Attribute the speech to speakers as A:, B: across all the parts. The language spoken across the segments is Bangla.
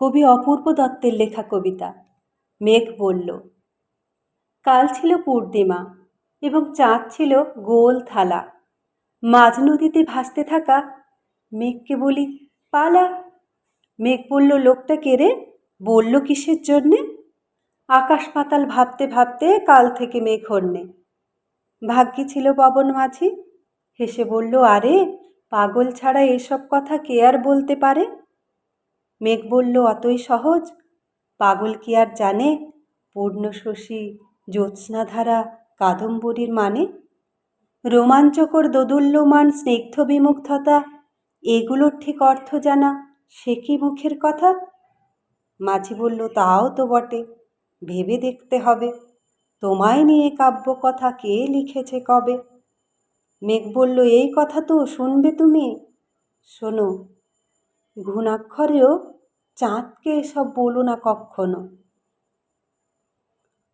A: কবি অপূর্ব দত্তের লেখা কবিতা। মেঘ বলল, কাল ছিল পূর্ণিমা এবং চাঁদ ছিল গোল থালা। মাঝ নদীতে ভাসতে থাকা মেঘকে বলি, পালা। মেঘ বলল, লোকটা কে রে? বলল কিসের জন্যে? আকাশ পাতাল ভাবতে ভাবতে কাল থেকে মেঘ হন্যে। ভাগ্যে ছিল পবন মাঝি, হেসে বলল, আরে পাগল ছাড়া এসব কথা কে আর বলতে পারে? মেঘ বলল, অতই সহজ? পাগল কি আর জানে পূর্ণশশী জ্যোৎস্নাধারা কাদম্বরীর মানে? রোমাঞ্চকর দোদুল্যমান স্নিগ্ধ বিমুগ্ধতা, এগুলোর ঠিক অর্থ জানা সে কি মুখের কথা? মাঝি বলল, তাও তো বটে, ভেবে দেখতে হবে তোমায় নিয়ে কাব্য কথা কে লিখেছে কবে। মেঘ বলল, এই কথা তো শুনবে তুমি, শোনো। ঘুণাক্ষরেও চাঁদকে এসব বলো না কক্ষনো।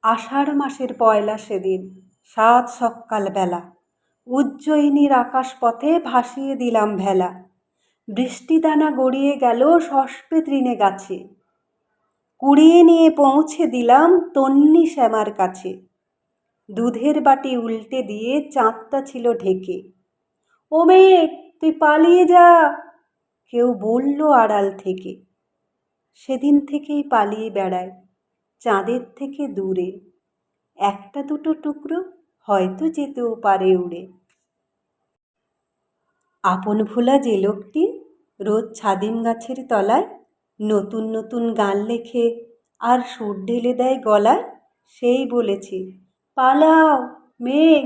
A: আষাঢ় মাসের পয়লা সেদিন, সাত সকাল বেলা, উজ্জয়িনীর আকাশ পথে ভাসিয়ে দিলাম ভেলা। বৃষ্টিদানা গড়িয়ে গেল সস্পে তৃণে গাছে, কুড়িয়ে নিয়ে পৌঁছে দিলাম তন্নি শ্যামার কাছে। দুধের বাটি উল্টে দিয়ে চাঁদটা ছিল ঢেকে। ও মেঘ, তুই পালিয়ে যা, কেউ বলল আড়াল থেকে। সেদিন থেকেই পালিয়ে বেড়ায় চাঁদের থেকে দূরে, একটা দুটো টুকরো হয়তো যেতেও পারে উড়ে। আপন ভোলা যে লোকটি রোজ ছাদিম গাছের তলায় নতুন নতুন গান লেখে আর সুর ঢেলে দেয় গলায়, সেই বলেছে, পালাও মেঘ,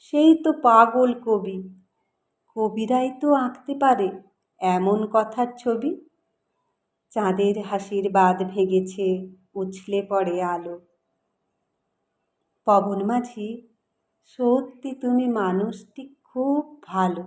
A: সেই তো পাগল কবি। কবিরাই তো আঁকতে পারে এমন কথার ছবি। চাঁদের হাসির বাঁধ ভেঙেছে, উছলে পড়ে আলো। পবন মাঝি, সত্যি তুমি মানুষটি খুব ভালো।